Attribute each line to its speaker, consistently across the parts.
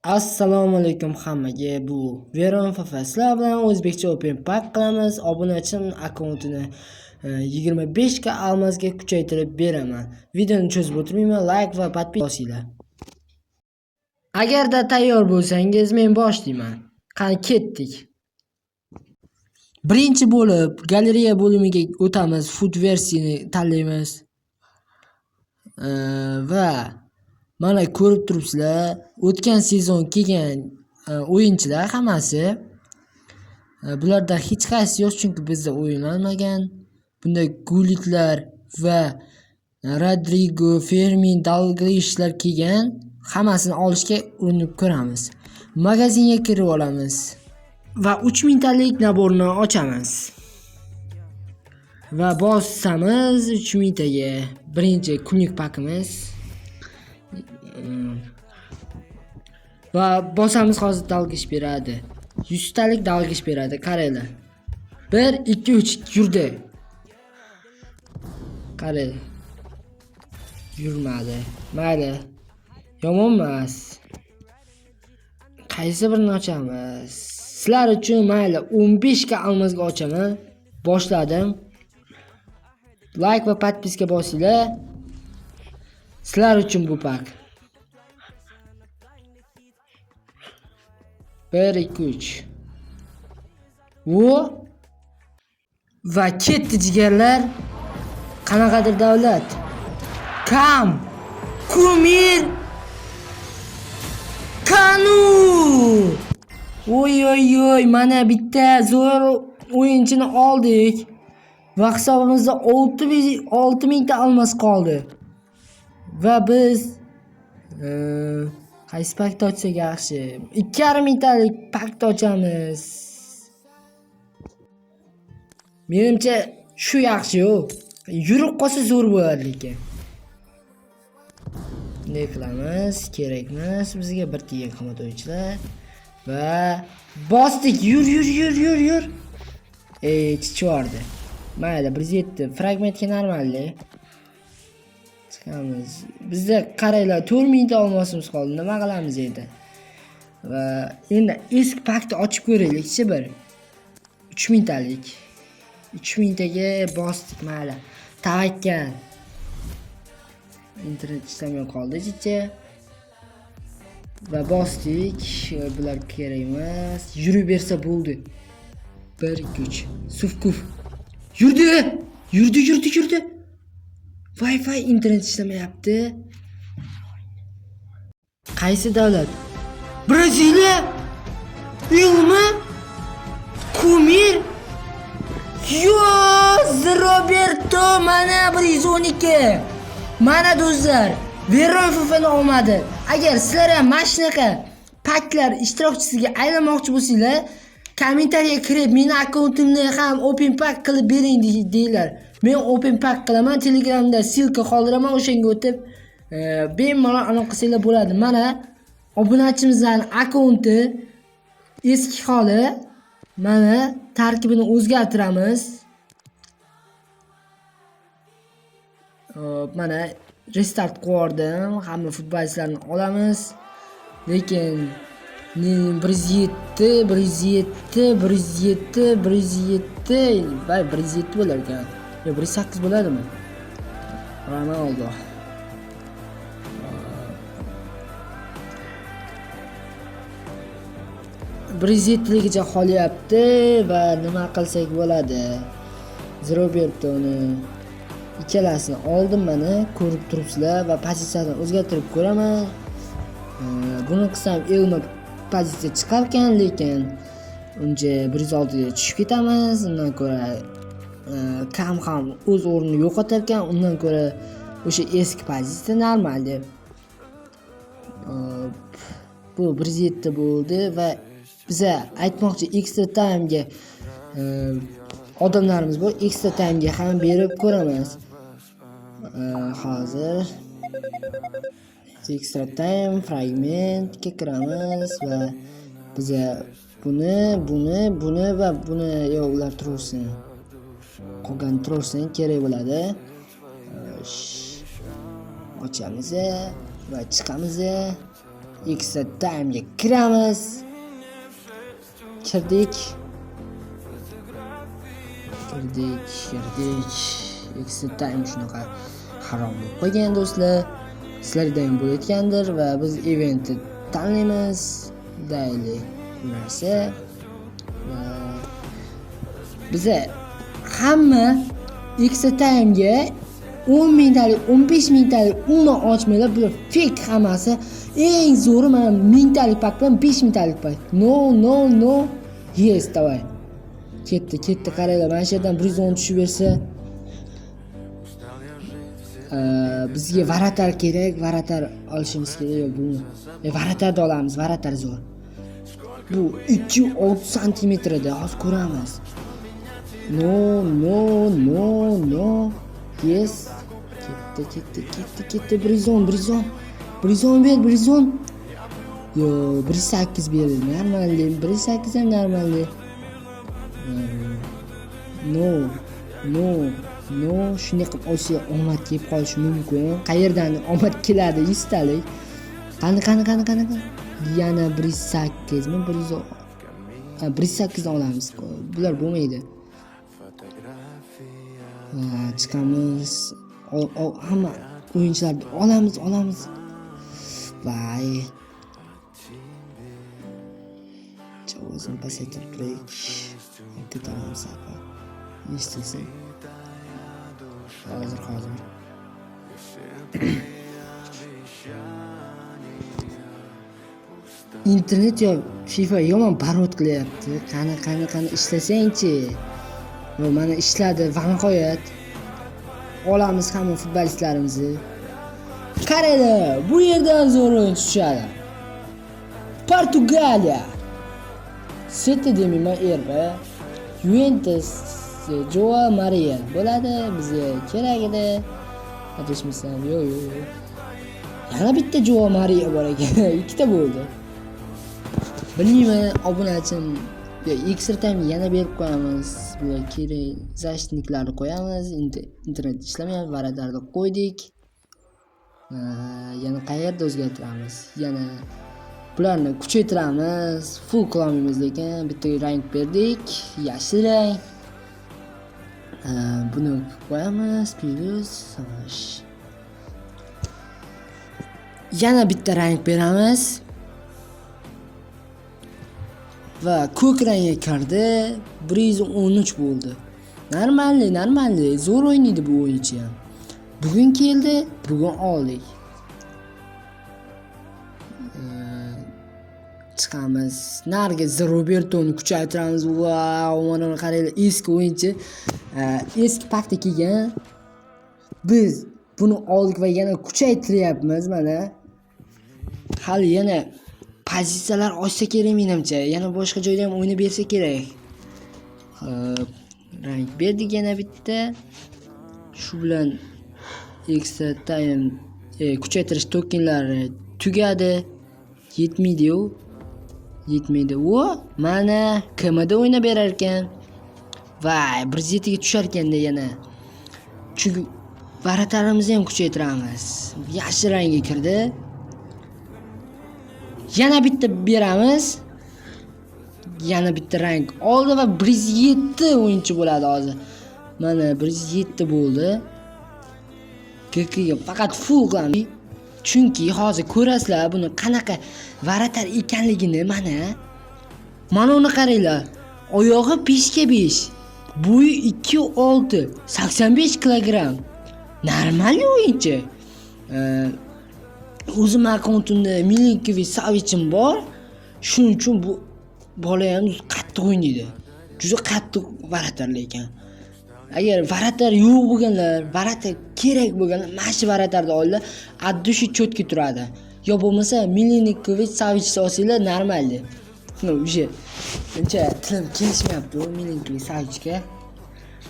Speaker 1: Assalomu alaykum hammaga. Bu Veron Fafa. Sizlar bilan o'zbekcha open pack qilamiz. Obunachi akkauntini 25 ga almazga kuchaytirib beraman. Videoni cho'zib o'tirmayman, like va podpis bosinglar. Agarda tayyor bo'lsangiz, men boshlayman. Qani ketdik. Birinchi bo'lib galereya bo'limiga o'tamiz. Food versiyani tanlaymiz. Va mana ko'rib turibsizlar, o'tgan sezon kelgan o'yinchilar hammasi. Bularda hech qaysi yo'q, chunki bizda o'ynalmagan. Bunda Gulitlar va Rodrigo, Fermin, Dalglishlar kelgan. Hammasini olishga urinib ko'ramiz. Magazinga kirib olamiz va 3000 talik naborni ochamiz. Va bossamiz 3000 taga. Birinchi kunlik pakimiz. Va bosamiz, hozir dalgish beradi. 100 talik dalgish beradi, qaranglar. 1 2 3 yurdi. Qarang. Yurmadi. Mayli. Yomon emas. Qaysi birini ochamiz? Sizlar uchun mayli 15 ga almazga ochaman. Boshladim. Like va podpiska bosinglar. Sizlar uchun bu pak. 1 2 3. Va ketdi jigarlar. Qanaqadir davlat. Kam. Kumir. Kanu. Oy, mana bitta zo'r o'yinchini oldik. Va hisobimizda 6000 ta almaz qoldi. Va biz qaysi pakni ochsak yaxshi? 2500 talik pakni ochamiz. Menimcha shu yaxshi-ku. Yurib qolsa zo'r bo'ladi lekin. Bunday qilamiz, kerakmas bizga bir tiyin qimmat o'yinchilar. Va bosdik. Yur. Chichvardi. Mayli, 107 fragmentga normalli. Chiqamiz. Bizda qaranglar 4000 ta olmosimiz qoldi. Nima qilamiz endi? Va endi eski pakni ochib ko'raylik-chi bir. 3000 talik. 3000 taga bosdik, mayli. Tavakkal. Internet ishlamay qoldi jicha. Va bosdik. Bular kerak emas. Yurib bersa bo'ldi. 1 2 3. Sufkuf. Yurdi. Wi-Fi internet ishlamayapti. Qaysi davlat? Braziliya? Ilmi? Kumir? Roberto, mana 112. Mana do'stlar, Veron Fafani olmadi. Agar sizlar ham mana shunaqa paklar ishtirokchisiga aylanmoqchi bo'lsanglar, kommentariyaga kirib, meni akkauntimni ham open pack qilib bering deylar. Men open pack qilaman, Telegramda silka qoldiraman, o'shanga o'tib bemalol aniq qilsanglar bo'ladi. Mana obunachimizning akkaunti eski holi. Mana tarkibini o'zgartiramiz. Mana restart qo'ydim. Hamma futbolchilarni olamiz. Lekin 107 va 107 bo'lar ekan. Yo, 108 bo'ladimi? Ronaldo. Brizetligicha qolyapti va nima qilsak bo'ladi? Robertoni ikkalasini oldim mana, ko'rib turibsizlar va pozitsiyani o'zgartirib ko'raman. Buni qilsam Elma pozitsiya chiqar ekan, lekin uncha 106 ga tushib ketamiz. Undan ko'ra kam ham o'z o'rnini yo'qotar ekan. Undan ko'ra o'sha eski pozitsiya normal deb. Bu 107 bo'ldi va biza aytmoqchi extra time ga odamlarimiz bor. Extra time ga ham berib ko'ramiz. Hozir extra time fragment ga kiramiz va biza buni va buni ular tursin. Qolgan tursin kerak bo'ladi. Ochamiz va chiqamiz. extra time'ga kiramiz. Kirdik. Extra time shunaqa harom bo'lib qolgan do'stlar. Sizlarda ham bo'layotgandir va biz eventni tanlaymiz. Daily narsa. Biza hamma extra time'ga 10 mingtalik, 15 mingtalik umuman ochmaylar. Bular fake hammasi. Eng zo'ri mana mingtalik pak bilan 5 mingtalik pak. No. Yes, davay. Ketdi, qaranglar. Mana shu yerdan 110 tushib bersa, bizga varatar kerak, varatar olishimiz kerak. Yo'q, bu varatarni olamiz, varatar zo'r. Bu 2-6 sm da, hozir ko'ramiz. No. Yes. Ketdi. Brizon ber. Yo, 1.8 berdi. Normalli. 1.8 ham normalli. No. Shunday qilib olsa omad kelib qolishi mumkin. Qayerdan omad keladi? 100 talik. Qani. Yana 1.8 mi? 1.8 olamiz. Bular bo'lmaydi. Chiqamiz. Hamma o'yinchilarni olamiz. Vay. Chavozini pasaytirib turaylik. Ko'taramiz apa. Eshitsin. Hozir. Internet yo FIFA yomon parod qilyapti. Qani ishlasang-chi. Va mana ishladi va nihoyat olamiz hamma futbolistlarimizni. Qaranglar, bu yerdan zo'r o'yin tushadi. Portugaliya. Sette demayman erba. Juventus Joao Maria bo'ladi, bizga kerak edi. Adashmasam, yo'q. Yana bitta Joao Maria bor ekan. Ikkita bo'ldi. Bilmayman, obunachim extra time yana berib qo'yamiz. Bular kerak zashniklarni qo'yamiz. Internet ishlamayapti, varatarni qo'ydik. Yana qayerda o'zgartiramiz? Yana bularni kuchaytiramiz. Full qilamiz lekin bitta rang berdik, yashil rang. Buni qo'yamiz, plus yana bitta rang beramiz. Va ko'k rangga kirdi. 113 bo'ldi. Normalli. Zo'r o'ynaydi bu o'yinchi ham. Bugun keldi, bugun oldik. Chiqamiz. Narga Robertoni kuchaytiramiz. Vau, mana qaranglar, eski o'yinchi. Eski pakda kelgan. Biz buni oldik va yana kuchaytiryapmiz mana. Hali yana pozitsiyalar ochsa kerak menimcha. Yana boshqa joyda ham o'ynab bersa kerak. Rang berdik yana bitta. Shu bilan extra time kuchaytirish tokenlari tugadi. Yetmaydi-yu. Vo, mana KMda o'ynab berar ekan. Vay, 107 ga tushar ekanda yana. Chunki varatarimizni ham kuchaytiramiz. Yashil rangga kirdi. Yana bitta beramiz. Yana bitta rang oldi va 107 o'yinchi bo'ladi hozir. Mana 107 bo'ldi. KKga faqat full qilamiz. Chunki hozir ko'rasizlar buni qanaqa varatar ekanligini mana. Mana uni qaranglar. Oyog'i 5x5. Bo'yi 2.6, 85 kilogramm. Normal o'yinchi. O'zim akkauntimda Milinkovic Savichim bor. Shuning uchun bu bola ham qattiq o'ynaydi. Juda qattiq varatar lekin. Agar varatar yo'q bo'lganlar, varatar kerak bo'lganlar, mana shu varatarni olinglar, addushi chotki turadi. Yo bo'lmasa Milinkovic Savichni olsanglar normaldi. O'sha uncha tilim kelishmayapti Milinkovic Savichga.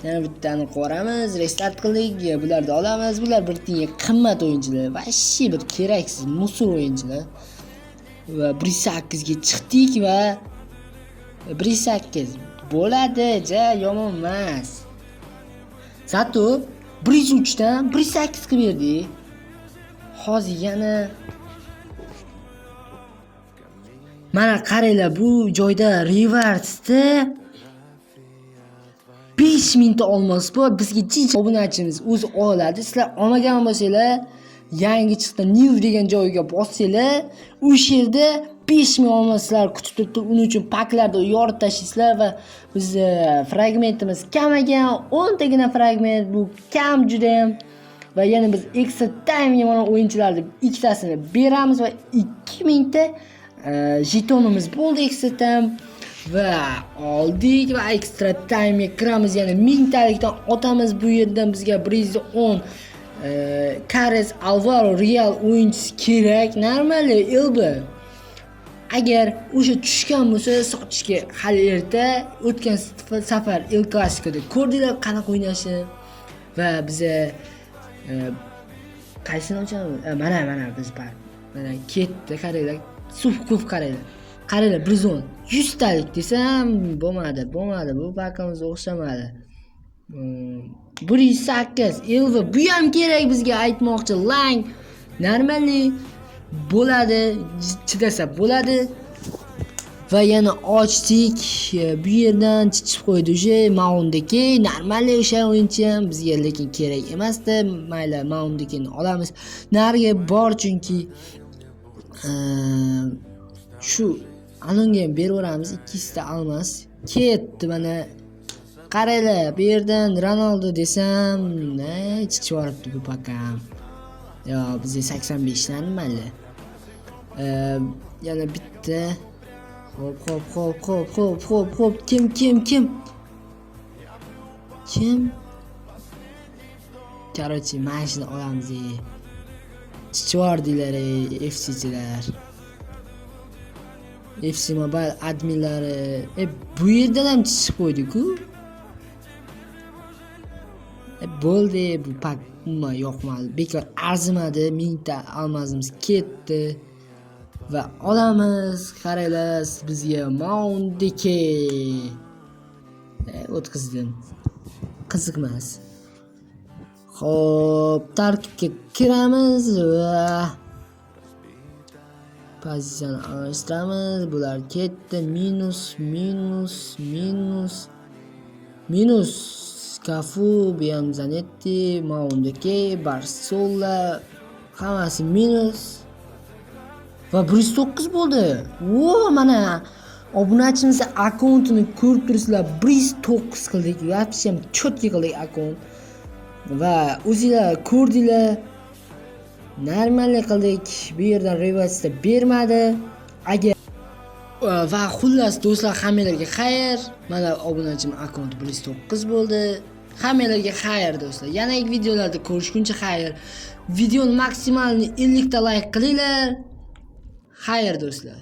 Speaker 1: Yana bittani qoramiz, restart qildik. Bularni olamiz. Bular bir tinga qimmat o'yinchilar. Vashshi bir keraksiz musor o'yinchilar. Va 1.8 ga chiqdik va 1.8 bo'ladi, yomon emas. Zato 103 dan 1.8 qilib berdik. Hozir yana Mana qaranglar, bu joyda revarsda 5000 ta olmos bor. Bizga jinch obunachimiz o'zi oladi. Sizlar olmagan bo'lsanglar, yangi chiqdi new degan joyga bossanglar, o'sha yerda 5000 olmoslar kutib turibdi. Uning uchun paklarni yorib tashlaysizlar va biz fragmentimiz kam ekan, 10 tagina fragment, bu kam juda ham. Va yana biz extra time mana o'yinchilarni ikkitasini beramiz va 2000 ta jetonimiz bo'ldi extra time. Va oldik va extra time ga kiramiz, ya'ni 1000 talikdan otamiz. Bu yerdan bizga 110 Carlos Alvaro Real o'yinchisi kerak. Normali ilbi. Agar o'sha tushgan bo'lsa, sotishga hali erta. O'tgan safar El Clasicoda ko'rdinglar qanaqa o'ynashni va biza qaysini ochamiz? Mana biz bor. Mana ketdi, qaranglar. Ko'p qaranglar. Qaranglar, 100 talik desam bo'lmadi. Bu pakamizga o'xshamadi. 108 Elva bu ham kerak bizga, aytmoqchi. Lang normali bo'ladi, chidasa bo'ladi. Va yana ochdik. Bu yerdan chiqib qo'ydi o'sha Maundeki. Normali o'sha o'yinchi ham bizga lekin kerak emasdi. Mayli, Maundekini olamiz. Nariga bor chunki shu Alonga ham beraveramiz. 200 ta almas ketdi. Mana qaranglar, bu yerdan Ronaldo desam, chiqib yuboribdi bu pakam. Yo, bizga 85 dan mayli. Yana bitta. Hop. Kim? Короче, mashina olamiz. Chiqordilar FC'chilar. FC Mobile adminlari. Bu yerdan ham chiqib qo'ydi-ku. Bo'ldi, bu pak umuman yoqmadi. Bekor arzimadi. 1000 ta almazimiz ketdi. Va olamiz. Qaranglar, bizga Maundeki o'tkazdim. Qiziqmas. Xo'p, tarkibga kiramiz va pozitsiyani almashtiramiz. Bular ketdi. Minus Cafu, Zanetti, Maundeki, Barsola, hammasi minus. Va 109 bo'ldi. Mana obunachimiz akkauntini ko'rib turibsizlar. 109 qildik. Yaxshi ham chotki qildik akkaunt. Va o'zingizlar ko'rdinglar. Normal qildik. Bu yerdan reversda bermadi. Agar va xullas do'stlar, hammalarga xayr. Mana obunachim akkaunt 109 bo'ldi. Hammalarga xayr do'stlar. Yangi videolarda ko'rishguncha xayr. Videoni maksimalni 50 ta like qilinglar. Xayr do'stlar.